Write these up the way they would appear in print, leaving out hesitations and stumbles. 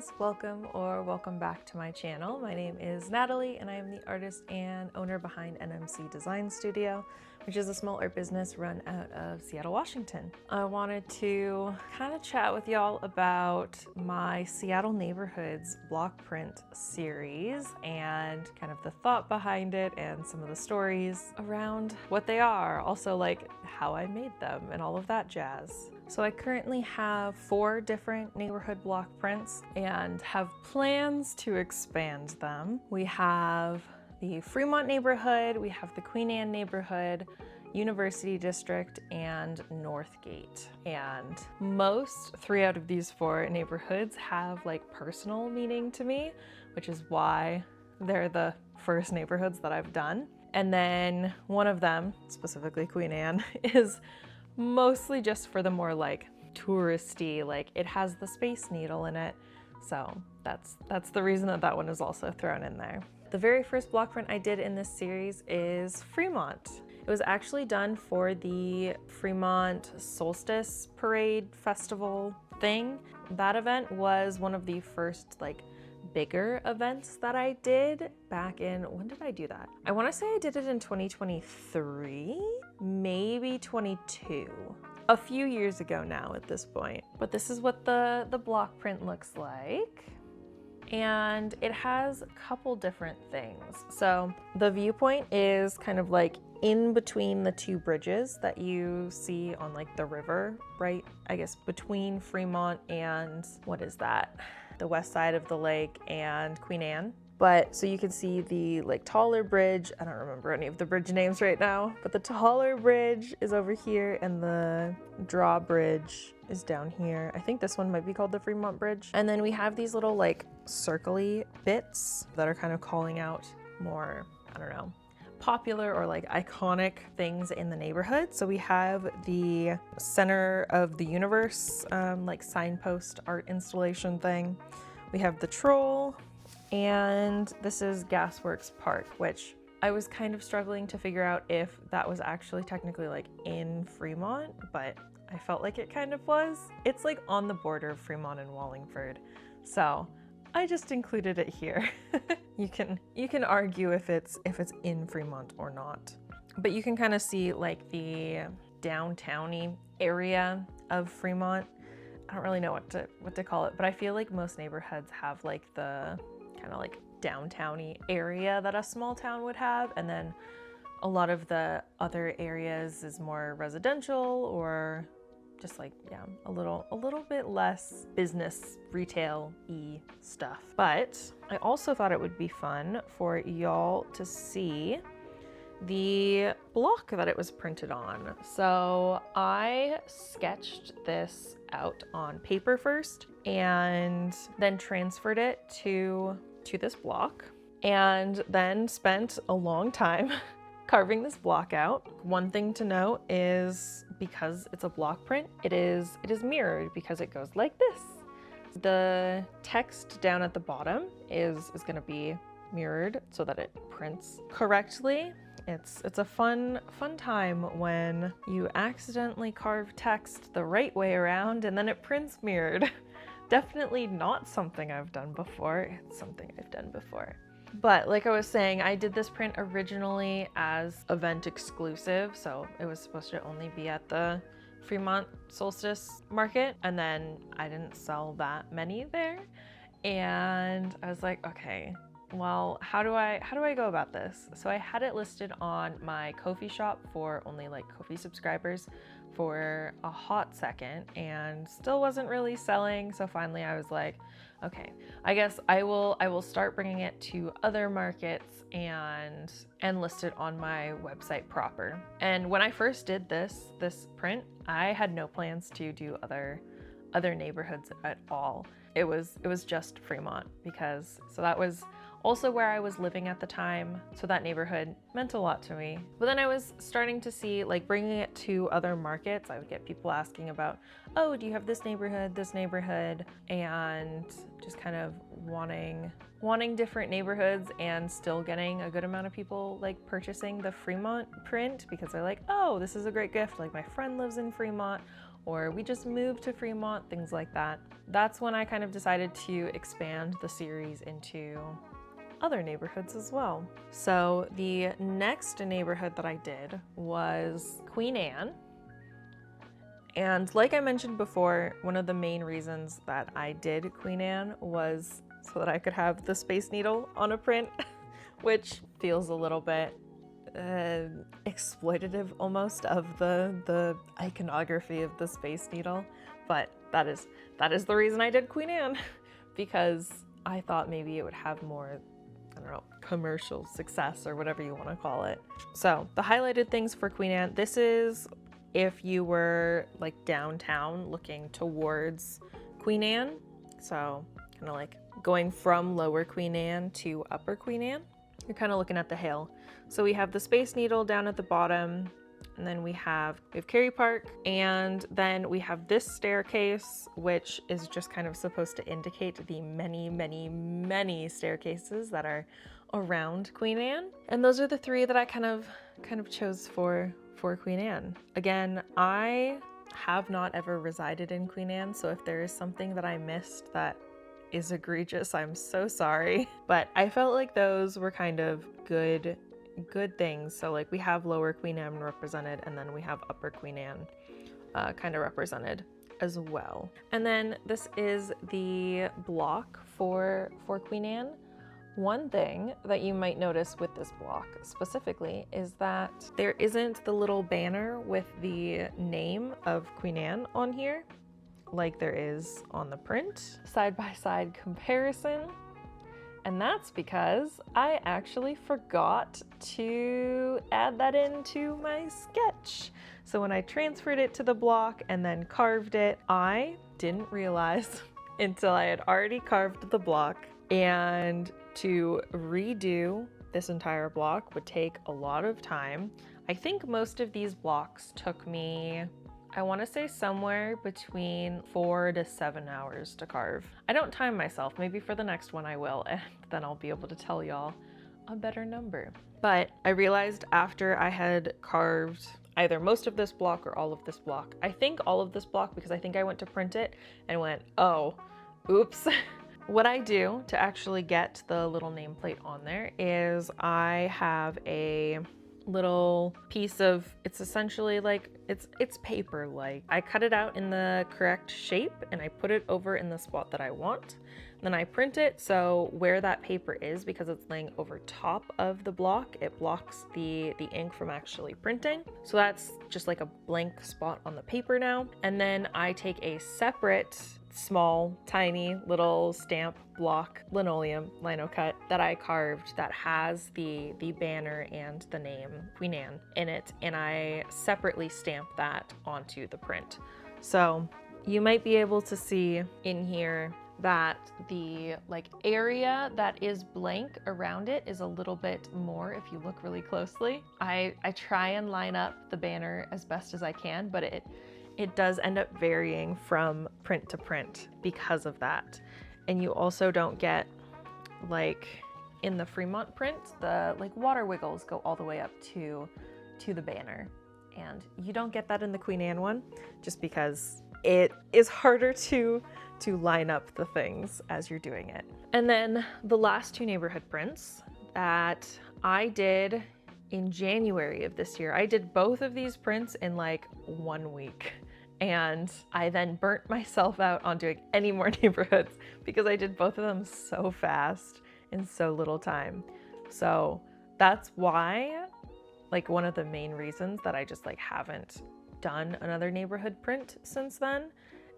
friends, welcome back to my channel. My name is Natalie and I am the artist and owner behind NMC Design Studio, which is a small art business run out of Seattle, Washington. I wanted to kind of chat with y'all about my Seattle Neighborhoods block print series and kind of the thought behind it and some of the stories around what they are, also like how I made them and all of that jazz. So I currently have 4 different neighborhood block prints and have plans to expand them. We have the Fremont neighborhood, we have the Queen Anne neighborhood, University District, and Northgate. And most 3 out of these 4 neighborhoods have like personal meaning to me, which is why they're the first neighborhoods that I've done. And then one of them, specifically Queen Anne, is mostly just for the more like touristy, like it has the Space Needle in it. So that's the reason that one is also thrown in there. The very first block print I did in this series is Fremont. It was actually done for the Fremont Solstice Parade Festival thing. That event was one of the first like bigger events that I did back in, when did I do that? I want to say I did it in 2023, maybe 22. A few years ago now at this point. But this is what the block print looks like. And it has a couple different things. So the viewpoint is kind of like in between the 2 bridges that you see on like the river, right? I guess between Fremont and what is that? The west side of the lake and Queen Anne. But so you can see the like taller bridge. I don't remember any of the bridge names right now, but the taller bridge is over here and the drawbridge is down here. I think this one might be called the Fremont Bridge. And then we have these little like circly bits that are kind of calling out more, I don't know, popular or like iconic things in the neighborhood. So we have the Center of the Universe, like signpost art installation thing. We have the troll, and this is Gasworks Park, which I was kind of struggling to figure out if that was actually technically like in Fremont, but I felt like it kind of was. It's like on the border of Fremont and Wallingford. So I just included it here. You can argue if it's in Fremont or not. But you can kind of see like the downtowny area of Fremont. I don't really know what to call it, but I feel like most neighborhoods have like the kind of like downtowny area that a small town would have, and then a lot of the other areas is more residential or just like, yeah, a little bit less business retail-y stuff. But I also thought it would be fun for y'all to see the block that it was printed on. So I sketched this out on paper first and then transferred it to this block, and then spent a long time carving this block out. One thing to note is because it's a block print, it is mirrored because it goes like this. The text down at the bottom is going to be mirrored so that it prints correctly. It's a fun time when you accidentally carve text the right way around and then it prints mirrored. Definitely not something I've done before. It's something I've done before. But like I was saying, I did this print originally as event exclusive, so it was supposed to only be at the Fremont Solstice Market, and then I didn't sell that many there. And I was like, okay, well, how do I go about this? So I had it listed on my Ko-fi shop for only like Ko-fi subscribers for a hot second and still wasn't really selling. So finally I was like, okay, I guess I will start bringing it to other markets and list it on my website proper. And when I first did this print, I had no plans to do other neighborhoods at all. It was just Fremont because that was also where I was living at the time, so that neighborhood meant a lot to me. But then I was starting to see, like, bringing it to other markets, I would get people asking about, oh, do you have this neighborhood, and just kind of wanting different neighborhoods and still getting a good amount of people like purchasing the Fremont print because they're like, oh, this is a great gift, like my friend lives in Fremont, or we just moved to Fremont, things like that. That's when I kind of decided to expand the series into other neighborhoods as well. So the next neighborhood that I did was Queen Anne. And like I mentioned before, one of the main reasons that I did Queen Anne was so that I could have the Space Needle on a print, which feels a little bit exploitative almost of the iconography of the Space Needle. But that is the reason I did Queen Anne, because I thought maybe it would have more, I don't know, commercial success or whatever you want to call it. So the highlighted things for Queen Anne, this is if you were like downtown looking towards Queen Anne. So kind of like going from Lower Queen Anne to Upper Queen Anne. You're kind of looking at the hill. So we have the Space Needle down at the bottom, and then we have Cary Park, and then we have this staircase, which is just kind of supposed to indicate the many, many, many staircases that are around Queen Anne. And those are the three that I kind of chose for Queen Anne. Again, I have not ever resided in Queen Anne, so if there is something that I missed that is egregious, I'm so sorry. But I felt like those were kind of good things. So like we have Lower Queen Anne represented, and then we have Upper Queen Anne kind of represented as well. And then this is the block for Queen Anne. One thing that you might notice with this block specifically is that there isn't the little banner with the name of Queen Anne on here like there is on the print. Side-by-side comparison. And that's because I actually forgot to add that into my sketch. So when I transferred it to the block and then carved it, I didn't realize until I had already carved the block, and to redo this entire block would take a lot of time. I think most of these blocks took me, I want to say somewhere between 4 to 7 hours to carve. I don't time myself. Maybe for the next one I will, and then I'll be able to tell y'all a better number. But I realized after I had carved either most of this block or all of this block, I think all of this block, because I think I went to print it and went, oh, oops. What I do to actually get the little nameplate on there is I have a little piece of, it's essentially like, it's paper like. I cut it out in the correct shape and I put it over in the spot that I want. Then I print it, so where that paper is, because it's laying over top of the block, it blocks the ink from actually printing. So that's just like a blank spot on the paper now. And then I take a separate small, tiny little stamp block linoleum lino cut that I carved that has the banner and the name Queen Anne in it, and I separately stamp that onto the print. So you might be able to see in here that the like area that is blank around it is a little bit more if you look really closely. I try and line up the banner as best as I can, but it does end up varying from print to print because of that. And you also don't get, like in the Fremont print, the like water wiggles go all the way up to the banner. And you don't get that in the Queen Anne one, just because it is harder to line up the things as you're doing it. And then the last two neighborhood prints that I did in January of this year, I did both of these prints in like 1 week. And I then burnt myself out on doing any more neighborhoods because I did both of them so fast in so little time. So that's why, like, one of the main reasons that I just like haven't done another neighborhood print since then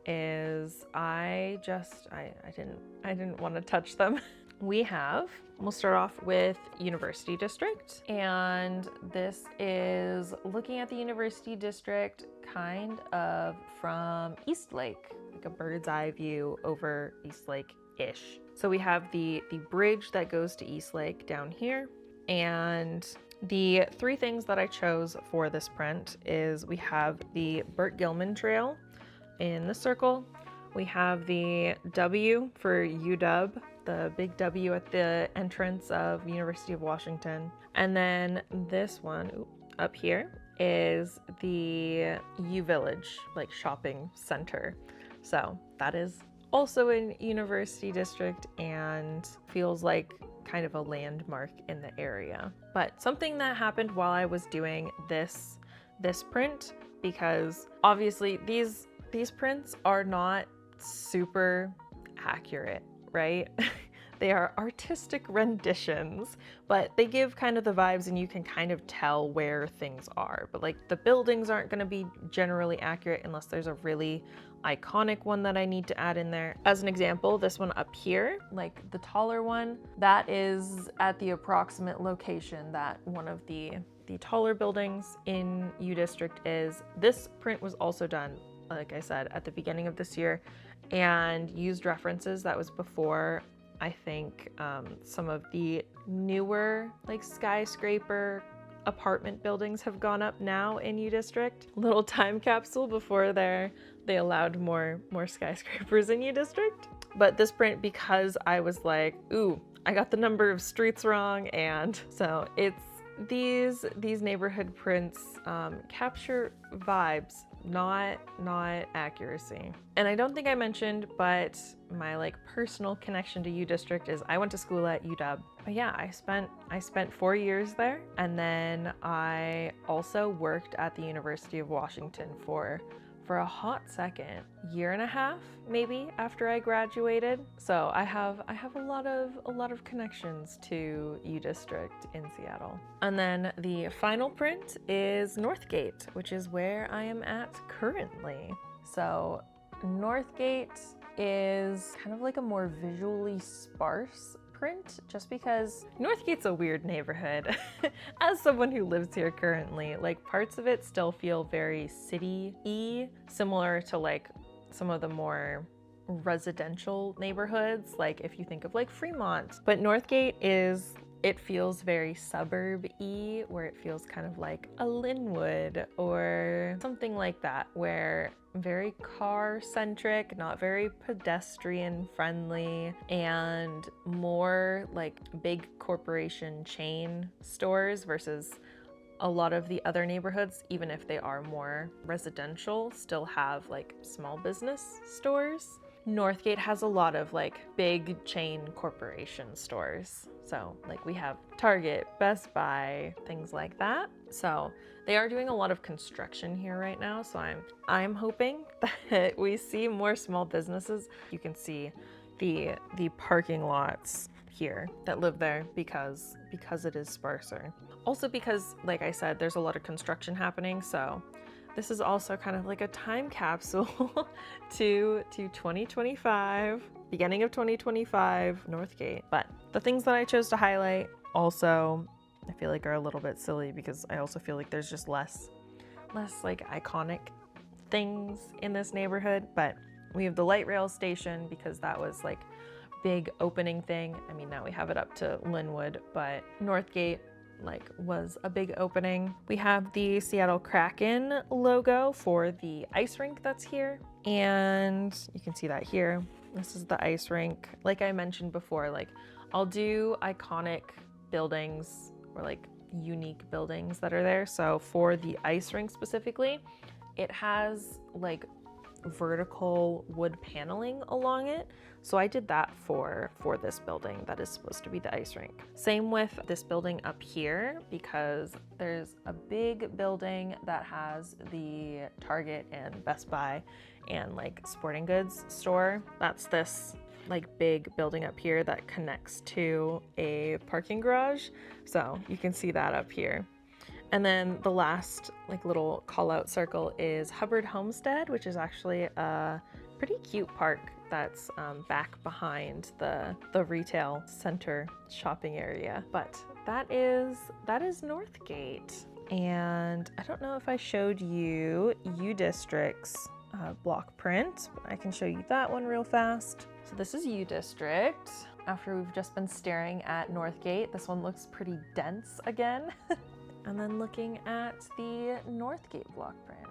is I didn't want to touch them. We'll start off with University District, and this is looking at the University District kind of from East Lake, like a bird's eye view over East Lake-ish. So we have the bridge that goes to East Lake down here, and the three things that I chose for this print is we have the Burt Gilman Trail in the circle, we have the W for UW, the big W at the entrance of University of Washington, and then this one up here is the U Village, like shopping center. So that is also in University District and feels like kind of a landmark in the area. But something that happened while I was doing this print, because obviously these prints are not super accurate, right? They are artistic renditions, but they give kind of the vibes and you can kind of tell where things are. But like the buildings aren't going to be generally accurate unless there's a really iconic one that I need to add in there. As an example, this one up here, like the taller one, that is at the approximate location that one of the taller buildings in U District is. This print was also done, like I said, at the beginning of this year and used references that was before I think some of the newer like skyscraper apartment buildings have gone up now in U District. Little time capsule before they allowed more skyscrapers in U District. But this print, because I was like, ooh, I got the number of streets wrong, and so it's these neighborhood prints capture vibes, not accuracy. And I don't think I mentioned, but my like personal connection to U District is I went to school at UW. But yeah, I spent 4 years there, and then I also worked at the University of Washington for a hot second, year and a half maybe after I graduated. So I have a lot of connections to U District in Seattle. And then the final print is Northgate, which is where I am at currently. So Northgate is kind of like a more visually sparse print, just because Northgate's a weird neighborhood. As someone who lives here currently, like parts of it still feel very city-y, similar to like some of the more residential neighborhoods, like if you think of like Fremont. But Northgate it feels very suburb-y, where it feels kind of like a Linwood or something like that, where very car-centric, not very pedestrian-friendly, and more like big corporation chain stores versus a lot of the other neighborhoods, even if they are more residential, still have like small business stores. Northgate has a lot of like big chain corporation stores. So like we have Target, Best Buy, things like that. So they are doing a lot of construction here right now. So I'm hoping that we see more small businesses. You can see the parking lots here that live there because it is sparser. Also because, like I said, there's a lot of construction happening. So this is also kind of like a time capsule to 2025, beginning of 2025, Northgate. But the things that I chose to highlight also, I feel like are a little bit silly because I also feel like there's just less like iconic things in this neighborhood. But we have the light rail station because that was like big opening thing. I mean, now we have it up to Linwood, but Northgate like was a big opening. We have the Seattle Kraken logo for the ice rink that's here, and you can see that here. This is the ice rink. Like I mentioned before, like I'll do iconic buildings or like unique buildings that are there. So for the ice rink specifically, it has like vertical wood paneling along it. So I did that for this building that is supposed to be the ice rink. Same with this building up here, because there's a big building that has the Target and Best Buy and like sporting goods store. That's this like big building up here that connects to a parking garage. So you can see that up here. And then the last like little call out circle is Hubbard Homestead, which is actually a pretty cute park that's back behind the retail center shopping area. But that is Northgate. And I don't know if I showed you U District's block print, but I can show you that one real fast. So this is U District. After we've just been staring at Northgate, this one looks pretty dense again. And then looking at the Northgate block print,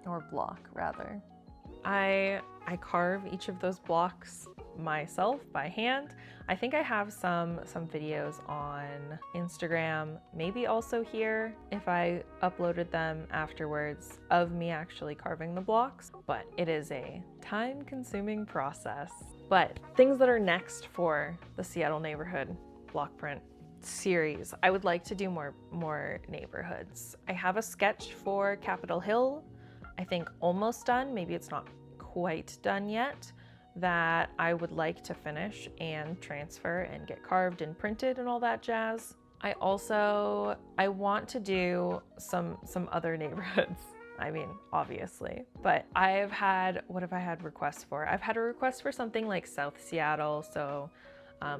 or block rather. I carve each of those blocks myself by hand. I think I have some videos on Instagram, maybe also here if I uploaded them afterwards, of me actually carving the blocks, but it is a time-consuming process. But things that are next for the Seattle neighborhood block print series, I would like to do more neighborhoods. I have a sketch for Capitol Hill, I think almost done, maybe it's not quite done yet, that I would like to finish and transfer and get carved and printed and all that jazz. I want to do some other neighborhoods. I mean, obviously, but what have I had requests for? I've had a request for something like South Seattle, so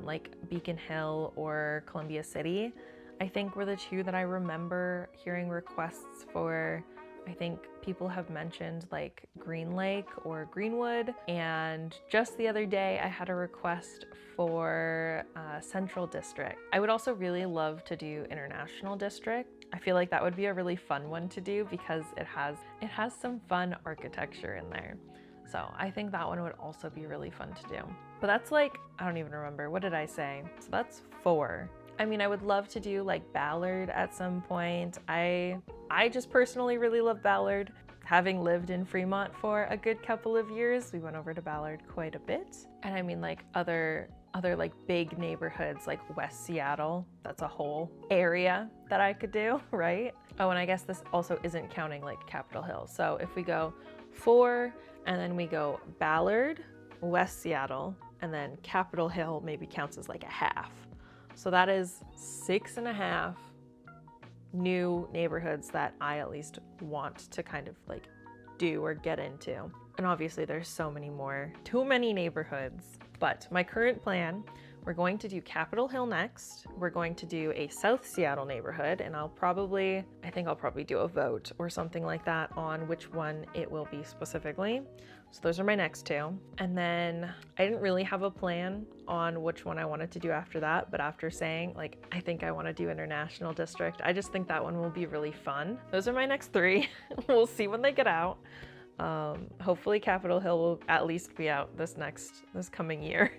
like Beacon Hill or Columbia City, I think were the two that I remember hearing requests for. I think people have mentioned like Green Lake or Greenwood, and just the other day I had a request for Central District. I would also really love to do International District. I feel like that would be a really fun one to do because it has some fun architecture in there. So I think that one would also be really fun to do. But that's like, I don't even remember, what did I say? So that's 4. I mean, I would love to do like Ballard at some point. I just personally really love Ballard. Having lived in Fremont for a good couple of years, we went over to Ballard quite a bit. And I mean like other like big neighborhoods like West Seattle, that's a whole area that I could do, right? Oh, and I guess this also isn't counting like Capitol Hill. So if we go 4 and then we go Ballard, West Seattle, and then Capitol Hill maybe counts as like a half. So that is 6.5 new neighborhoods that I at least want to kind of like do or get into. And obviously there's so many more, too many neighborhoods. But my current plan, we're going to do Capitol Hill next. We're going to do a South Seattle neighborhood, and I think I'll probably do a vote or something like that on which one it will be specifically. So those are my next 2. And then I didn't really have a plan on which one I wanted to do after that, but after saying like, I think I want to do International District, I just think that one will be really fun. Those are my next 3. We'll see when they get out. Hopefully Capitol Hill will at least be out this coming year,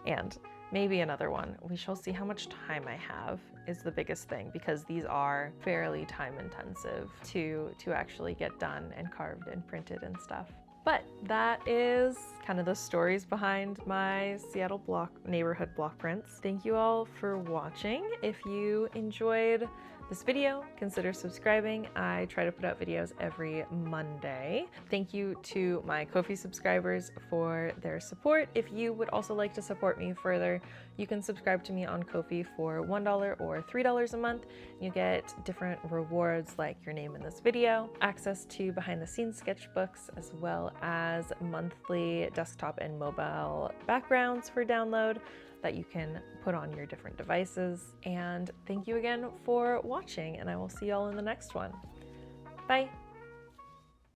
and maybe another one. We shall see how much time I have is the biggest thing, because these are fairly time intensive to actually get done and carved and printed and stuff. But that is kind of the stories behind my Seattle neighborhood block prints. Thank you all for watching. If you enjoyed this video, consider subscribing. I try to put out videos every Monday. Thank you to my Ko-fi subscribers for their support. If you would also like to support me further, you can subscribe to me on Ko-fi for $1 or $3 a month. You get different rewards like your name in this video, access to behind the scenes sketchbooks, as well as monthly desktop and mobile backgrounds for download that you can put on your different devices. And thank you again for watching, and I will see y'all in the next one. Bye.